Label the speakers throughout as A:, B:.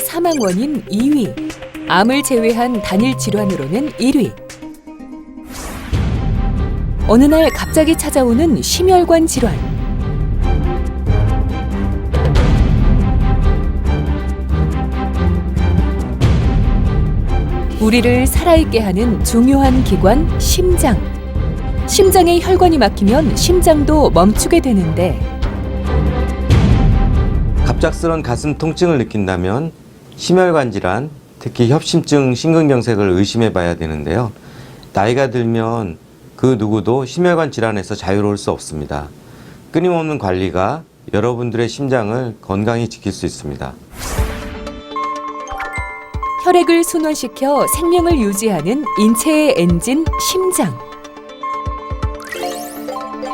A: 사망 원인 2위, 암을 제외한 단일 질환으로는 1위. 어느 날 갑자기 찾아오는 심혈관 질환. 우리를 살아있게 하는 중요한 기관, 심장. 심장에 혈관이 막히면 심장도 멈추게 되는데
B: 갑작스런 가슴 통증을 느낀다면 심혈관 질환, 특히 협심증 심근경색을 의심해 봐야 되는데요. 나이가 들면 그 누구도 심혈관 질환에서 자유로울 수 없습니다. 끊임없는 관리가 여러분들의 심장을 건강히 지킬 수 있습니다.
A: 혈액을 순환시켜 생명을 유지하는 인체의 엔진, 심장.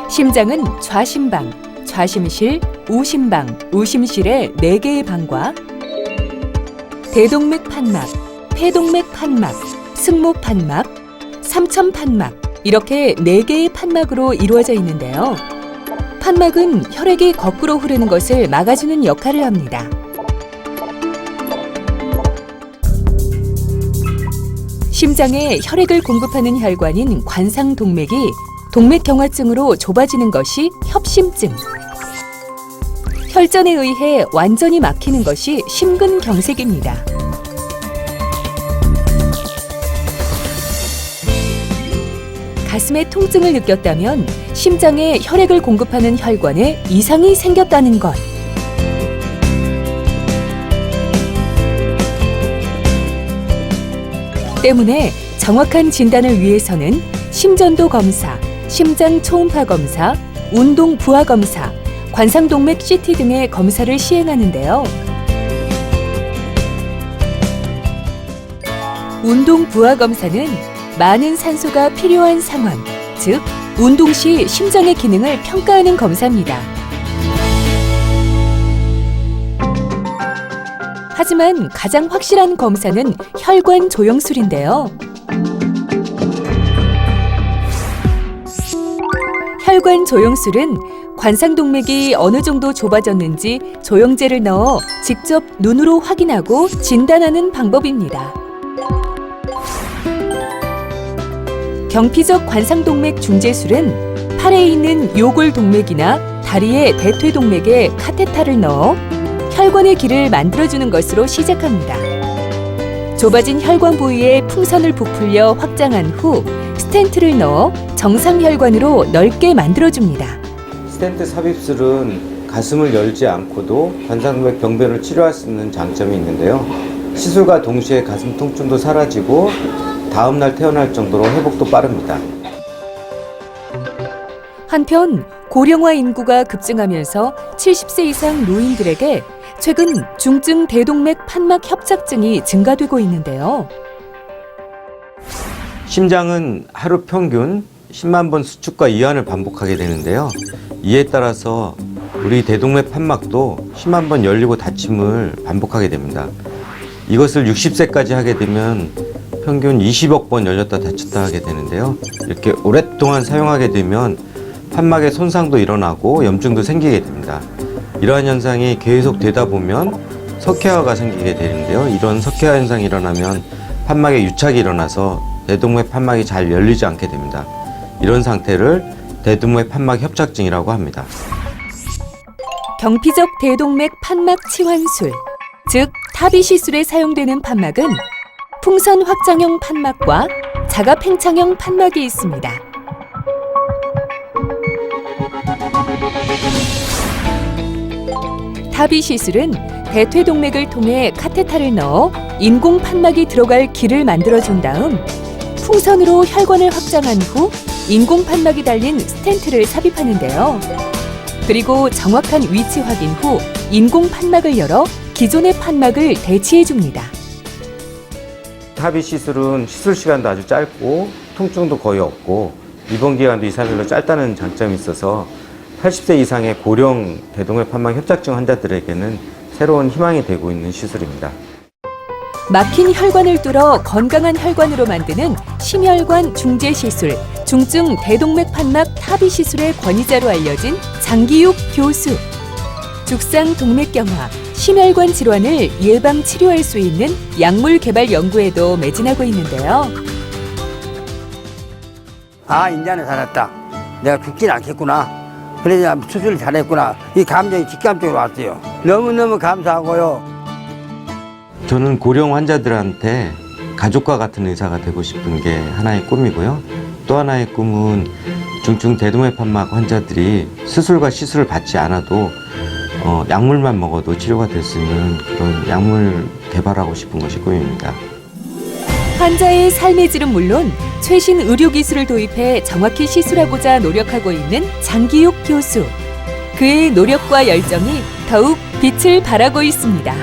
A: 심장은 좌심방, 좌심실, 우심방, 우심실의 4개의 방과 대동맥 판막, 폐동맥 판막, 승모 판막, 삼천 판막 이렇게 4개의 판막으로 이루어져 있는데요. 판막은 혈액이 거꾸로 흐르는 것을 막아주는 역할을 합니다. 심장에 혈액을 공급하는 혈관인 관상동맥이 동맥경화증으로 좁아지는 것이 협심증. 혈전에 의해 완전히 막히는 것이 심근경색입니다. 가슴에 통증을 느꼈다면 심장에 혈액을 공급하는 혈관에 이상이 생겼다는 것. 때문에 정확한 진단을 위해서는 심전도 검사, 심장 초음파 검사, 운동 부하 검사, 관상동맥 CT 등의 검사를 시행하는데요. 운동 부하 검사는 많은 산소가 필요한 상황, 즉 운동 시 심장의 기능을 평가하는 검사입니다. 하지만 가장 확실한 검사는 혈관 조영술인데요. 혈관 조영술은 관상동맥이 어느 정도 좁아졌는지 조영제를 넣어 직접 눈으로 확인하고 진단하는 방법입니다. 경피적 관상동맥 중재술은 팔에 있는 요골동맥이나 다리의 대퇴동맥에 카테타를 넣어 혈관의 길을 만들어주는 것으로 시작합니다. 좁아진 혈관 부위에 풍선을 부풀려 확장한 후 스텐트를 넣어 정상 혈관으로 넓게 만들어줍니다.
B: 스텐트 삽입술은 가슴을 열지 않고도 관상동맥 병변을 치료할 수 있는 장점이 있는데요. 시술과 동시에 가슴 통증도 사라지고 다음날 태어날 정도로 회복도 빠릅니다.
A: 한편 고령화 인구가 급증하면서 70세 이상 노인들에게 최근 중증 대동맥 판막 협착증이 증가되고 있는데요.
B: 심장은 하루 평균 10만 번 수축과 이완을 반복하게 되는데요. 이에 따라서 우리 대동맥 판막도 10만 번 열리고 닫힘을 반복하게 됩니다. 이것을 60세까지 하게 되면 평균 20억 번 열렸다 닫혔다 하게 되는데요. 이렇게 오랫동안 사용하게 되면 판막에 손상도 일어나고 염증도 생기게 됩니다. 이러한 현상이 계속 되다 보면 석회화가 생기게 되는데요. 이런 석회화 현상이 일어나면 판막에 유착이 일어나서 대동맥 판막이 잘 열리지 않게 됩니다. 이런 상태를 대동맥 판막 협착증이라고 합니다.
A: 경피적 대동맥 판막 치환술, 즉 타비 시술에 사용되는 판막은 풍선 확장형 판막과 자가 팽창형 판막이 있습니다. 타비 시술은 대퇴동맥을 통해 카테타를 넣어 인공 판막이 들어갈 길을 만들어준 다음 풍선으로 혈관을 확장한 후 인공 판막이 달린 스텐트를 삽입하는데요. 그리고 정확한 위치 확인 후 인공 판막을 열어 기존의 판막을 대치해줍니다.
B: 타비 시술은 시술 시간도 아주 짧고 통증도 거의 없고 입원 기간도 2, 3일로 짧다는 장점이 있어서 80세 이상의 고령 대동맥 판막 협착증 환자들에게는 새로운 희망이 되고 있는 시술입니다.
A: 막힌 혈관을 뚫어 건강한 혈관으로 만드는 심혈관 중재 시술, 중증 대동맥 판막 타비 시술의 권위자로 알려진 장기욱 교수. 죽상 동맥경화, 심혈관 질환을 예방 치료할 수 있는 약물 개발 연구에도 매진하고 있는데요.
C: 아, 인자는 살았다. 내가 죽진 않겠구나. 그래서 수술을 잘했구나. 이 감정이 직감적으로 왔어요. 너무너무 감사하고요.
B: 저는 고령 환자들한테 가족과 같은 의사가 되고 싶은 게 하나의 꿈이고요. 또 하나의 꿈은 중증 대동맥 판막 환자들이 수술과 시술을 받지 않아도 약물만 먹어도 치료가 될 수 있는 그런 약물 개발하고 싶은 것이 꿈입니다.
A: 환자의 삶의 질은 물론 최신 의료 기술을 도입해 정확히 시술하고자 노력하고 있는 장기욱 교수. 그의 노력과 열정이 더욱 빛을 발하고 있습니다.